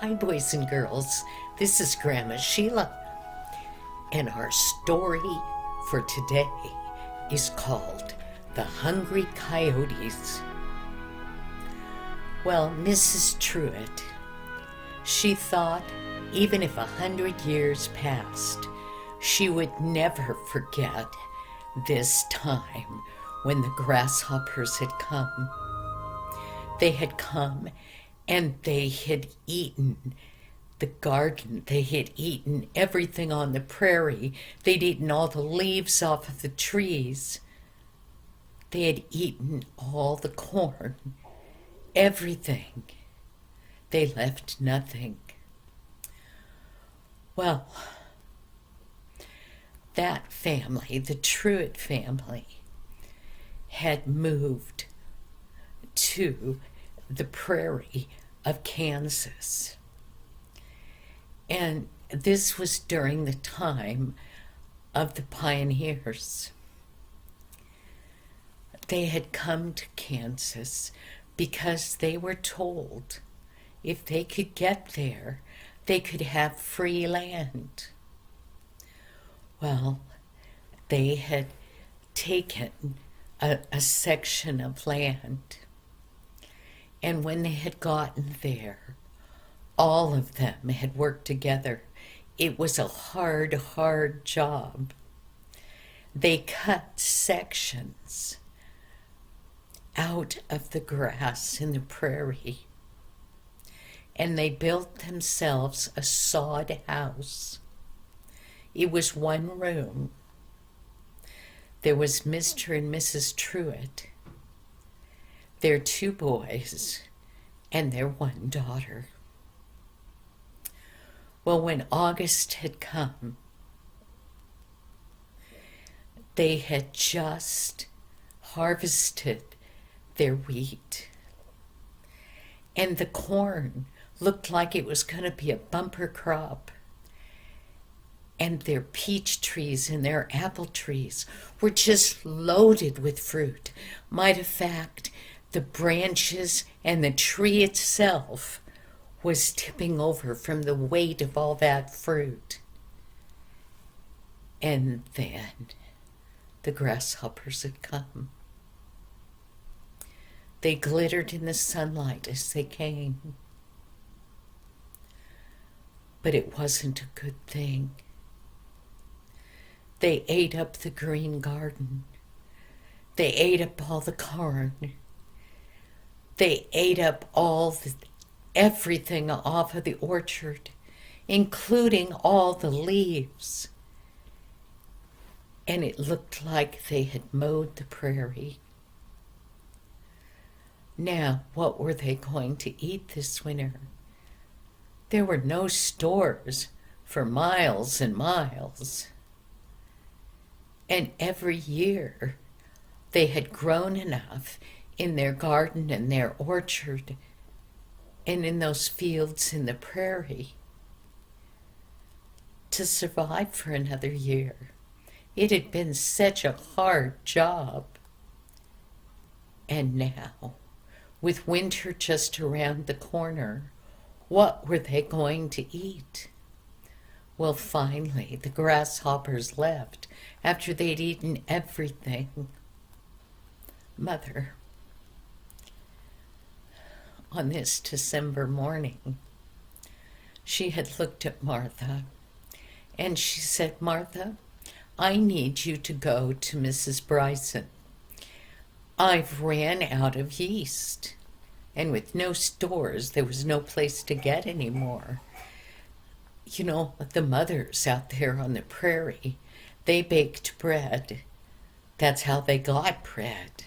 Hi, boys and girls. This is Grandma Sheilla, and our story for today is called The Hungry Coyotes. Well, Mrs. Truitt, she thought even if 100 years passed, she would never forget this time when the grasshoppers had come. They had come and they had eaten the garden. They had eaten everything on the prairie. They'd eaten all the leaves off of the trees. They had eaten all the corn, everything. They left nothing. Well, that family, the Truitt family, had moved to the prairie of Kansas. And this was during the time of the pioneers. They had come to Kansas because they were told if they could get there, they could have free land. Well, they had taken a section of land. And when they had gotten there, all of them had worked together. It was a hard, hard job. They cut sections out of the grass in the prairie, and they built themselves a sod house. It was one room. There was Mr. and Mrs. Truitt, their 2 boys, and their 1 daughter. Well, when August had come, they had just harvested their wheat. And the corn looked like it was going to be a bumper crop. And their peach trees and their apple trees were just loaded with fruit. Matter of fact, the branches and the tree itself was tipping over from the weight of all that fruit. And then the grasshoppers had come. They glittered in the sunlight as they came. But it wasn't a good thing. They ate up the green garden. They ate up all the corn. They ate up everything off of the orchard, including all the leaves. And it looked like they had mowed the prairie. Now, what were they going to eat this winter? There were no stores for miles and miles. And every year they had grown enough in their garden and their orchard and in those fields in the prairie to survive for another year. It had been such a hard job. And now, with winter just around the corner, what were they going to eat? Well, finally, the grasshoppers left after they'd eaten everything. Mother, on this December morning, she had looked at Martha, and she said, "Martha, I need you to go to Mrs. Bryson. I've ran out of yeast, and with no stores, there was no place to get any more. You know, the mothers out there on the prairie, they baked bread. That's how they got bread.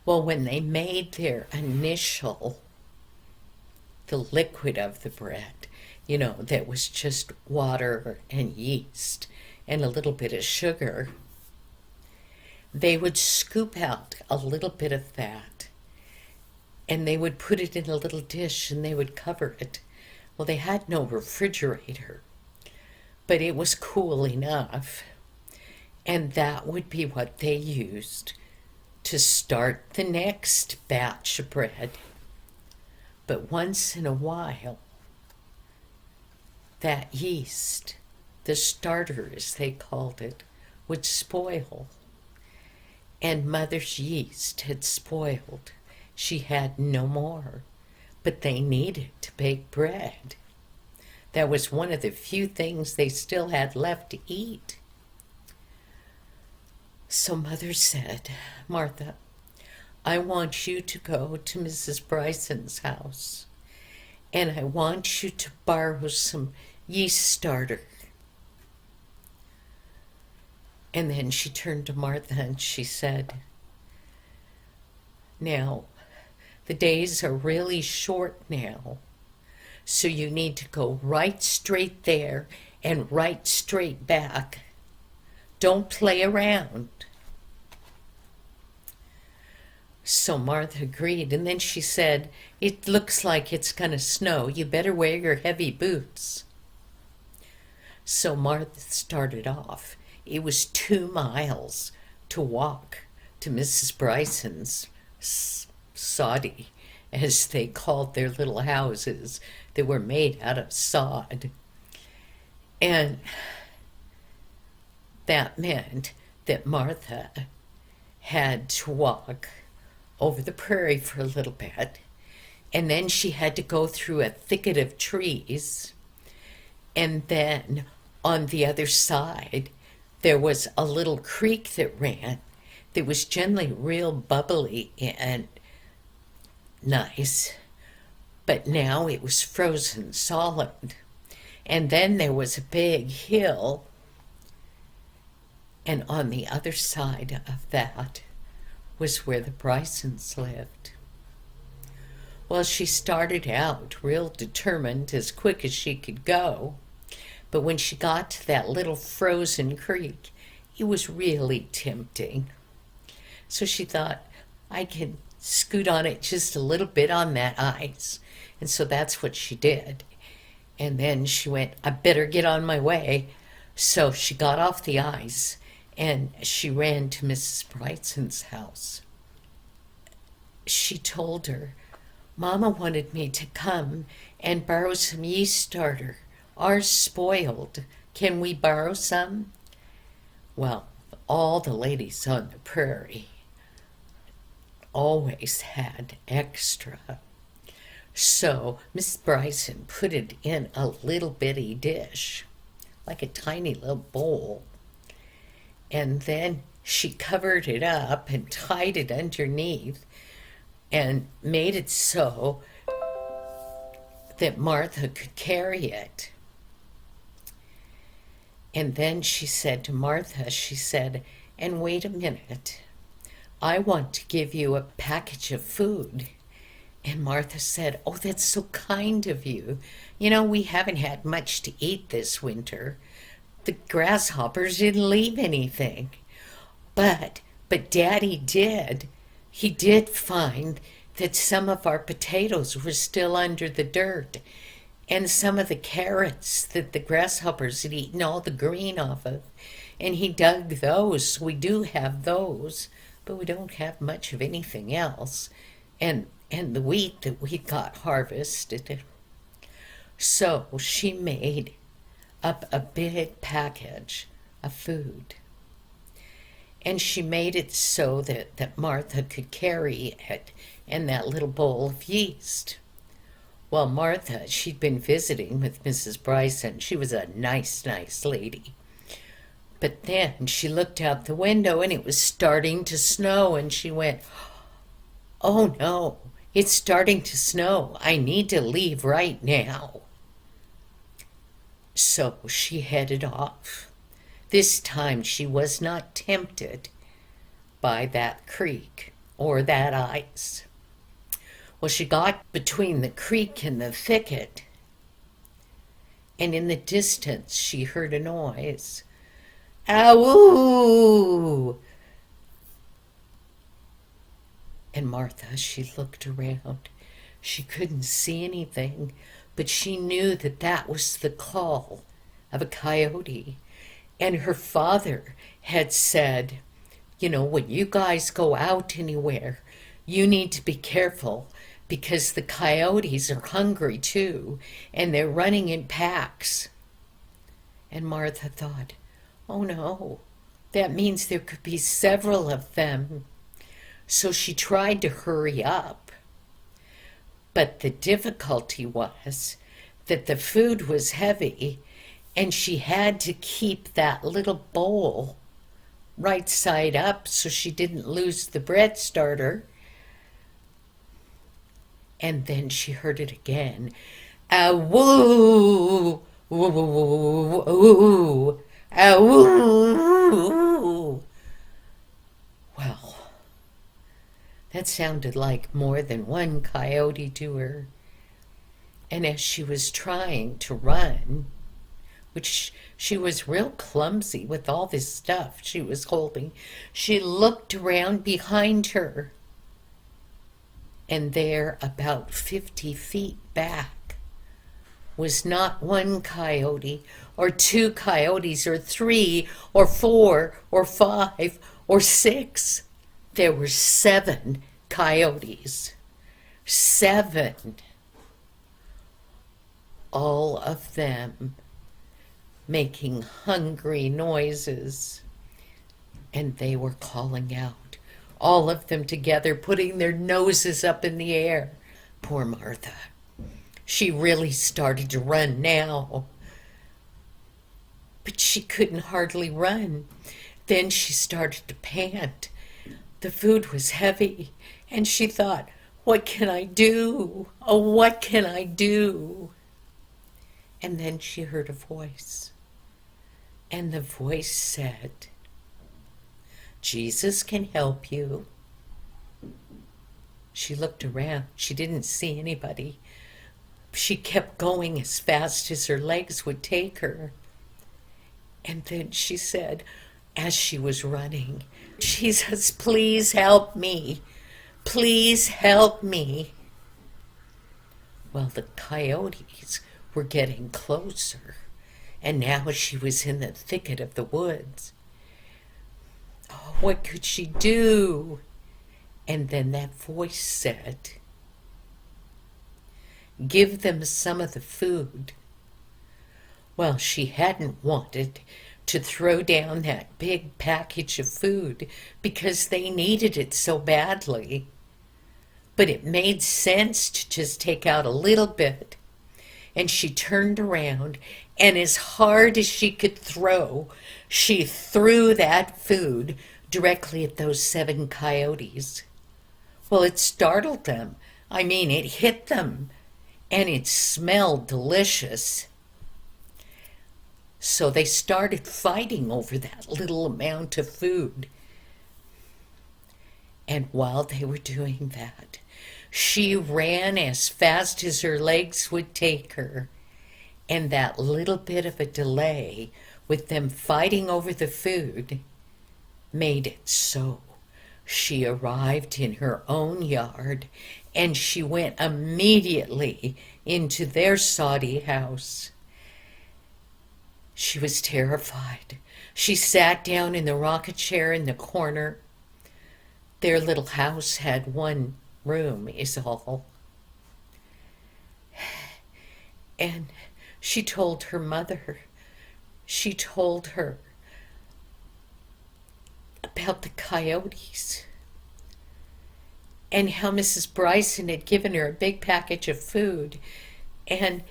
Well, when they made their initial, the liquid of the bread, that was just water and yeast and a little bit of sugar, they would scoop out a little bit of that and they would put it in a little dish and they would cover it. Well, they had no refrigerator, but it was cool enough. And that would be what they used to start the next batch of bread. But once in a while, that yeast, the starter as they called it, would spoil. And Mother's yeast had spoiled. She had no more, but they needed to bake bread. That was one of the few things they still had left to eat. So Mother said, Martha, I want you to go to Mrs. Bryson's house, and I want you to borrow some yeast starter. And then she turned to Martha and she said, now, the days are really short now, so you need to go right straight there and right straight back. Don't play around. So Martha agreed, and then she said, it looks like it's going to snow. You better wear your heavy boots. So Martha started off. It was 2 miles to walk to Mrs. Bryson's soddy, as they called their little houses that were made out of sod. And that meant that Martha had to walk over the prairie for a little bit, and then she had to go through a thicket of trees, and then on the other side there was a little creek that ran that was generally real bubbly and nice, but now it was frozen solid. And then there was a big hill, and on the other side of that was where the Brysons lived. Well, she started out real determined, as quick as she could go, but when she got to that little frozen creek, it was really tempting. So she thought, I can scoot on it just a little bit on that ice. And so that's what she did. And then she went, I better get on my way. So she got off the ice and she ran to Mrs. Bryson's house. She told her, Mama wanted me to come and borrow some yeast starter. Ours spoiled. Can we borrow some? Well, all the ladies on the prairie always had extra. So Miss Bryson put it in a little bitty dish, like a tiny little bowl. And then she covered it up and tied it underneath and made it so that Martha could carry it. And then she said to Martha, she said, and wait a minute, I want to give you a package of food. And Martha said, oh, that's so kind of you. You know, we haven't had much to eat this winter. The grasshoppers didn't leave anything. But Daddy did. He did find that some of our potatoes were still under the dirt, and some of the carrots that the grasshoppers had eaten all the green off of. And he dug those, so we do have those, but we don't have much of anything else. And the wheat that we got harvested. So she made up a big package of food. And she made it so that Martha could carry it in that little bowl of yeast. Well, Martha, she'd been visiting with Mrs. Bryson. She was a nice lady. But then she looked out the window and it was starting to snow, and she went, oh no, it's starting to snow. I need to leave right now. So she headed off. This time she was not tempted by that creek or that ice. Well, she got between the creek and the thicket, and in the distance she heard a noise. Ow! And Martha, she looked around. She couldn't see anything, but she knew that that was the call of a coyote. And her father had said, you know, when you guys go out anywhere, you need to be careful because the coyotes are hungry too, and they're running in packs. And Martha thought, oh no, that means there could be several of them. So she tried to hurry up. But the difficulty was that the food was heavy, and she had to keep that little bowl right side up so she didn't lose the bread starter. And then she heard it again. Woo, woo, woo, woo, woo. Well, that sounded like more than one coyote to her. And as she was trying to run, which she was real clumsy with all this stuff she was holding, she looked around behind her. And there, about 50 feet back, was not one coyote, or two coyotes, or three, or four, or five, or six. There were 7 coyotes. 7. All of them making hungry noises. And they were calling out, all of them together, putting their noses up in the air. Poor Martha. She really started to run now. But she couldn't hardly run. Then she started to pant. The food was heavy, and she thought, what can I do? Oh, what can I do? And then she heard a voice. And the voice said, Jesus can help you. She looked around. She didn't see anybody. She kept going as fast as her legs would take her. And then she said, as she was running, Jesus, please help me. Please help me. Well, the coyotes were getting closer, and now she was in the thicket of the woods. Oh, what could she do? And then that voice said, give them some of the food. Well, she hadn't wanted to throw down that big package of food because they needed it so badly. But it made sense to just take out a little bit. And she turned around, and as hard as she could throw, she threw that food directly at those 7 coyotes. Well, it startled them. I mean, it hit them, and it smelled delicious. So they started fighting over that little amount of food. And while they were doing that, she ran as fast as her legs would take her. And that little bit of a delay with them fighting over the food made it so. She arrived in her own yard, and she went immediately into their soddy house. She was terrified. She sat down in the rocking chair in the corner. Their little house had 1 room, is all. And she told her mother, she told her about the coyotes and how Mrs. Bryson had given her a big package of food. And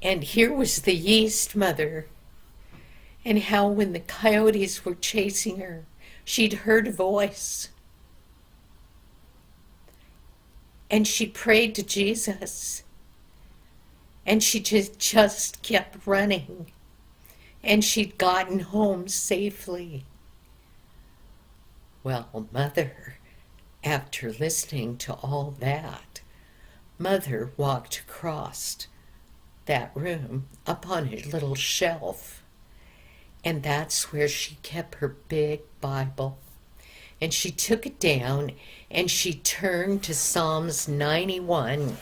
here was the yeast, Mother. And how when the coyotes were chasing her, she'd heard a voice. And she prayed to Jesus. And she just kept running. And she'd gotten home safely. Well, Mother, after listening to all that, Mother walked across that room up on a little shelf. And that's where she kept her big Bible. And she took it down and she turned to Psalms 91.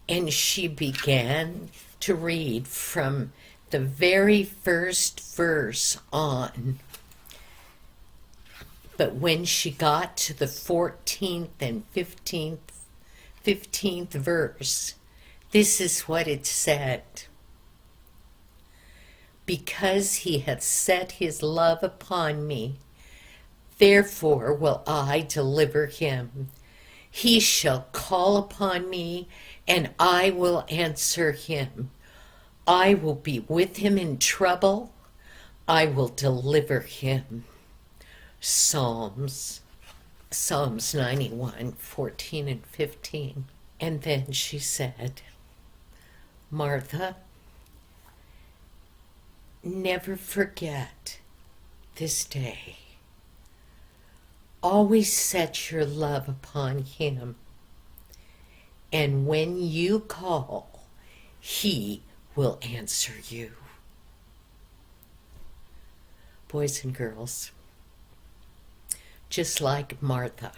And she began to read from the very first verse on. But when she got to the 14th and 15th verse, this is what it said. Because he hath set his love upon me, therefore will I deliver him. He shall call upon me, and I will answer him. I will be with him in trouble. I will deliver him. Psalms 91, 14 and 15. And then she said, Martha, never forget this day. Always set your love upon him. And when you call, he will answer you. Boys and girls, just like Martha,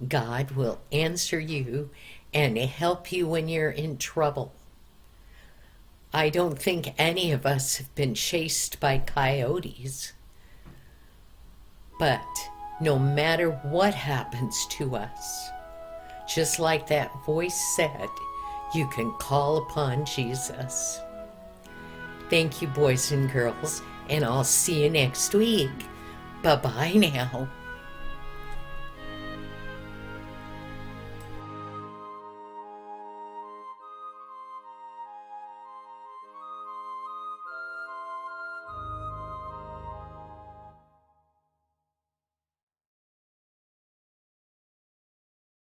God will answer you and help you when you're in trouble. I don't think any of us have been chased by coyotes. But no matter what happens to us, just like that voice said, you can call upon Jesus. Thank you, boys and girls, and I'll see you next week. Bye-bye now.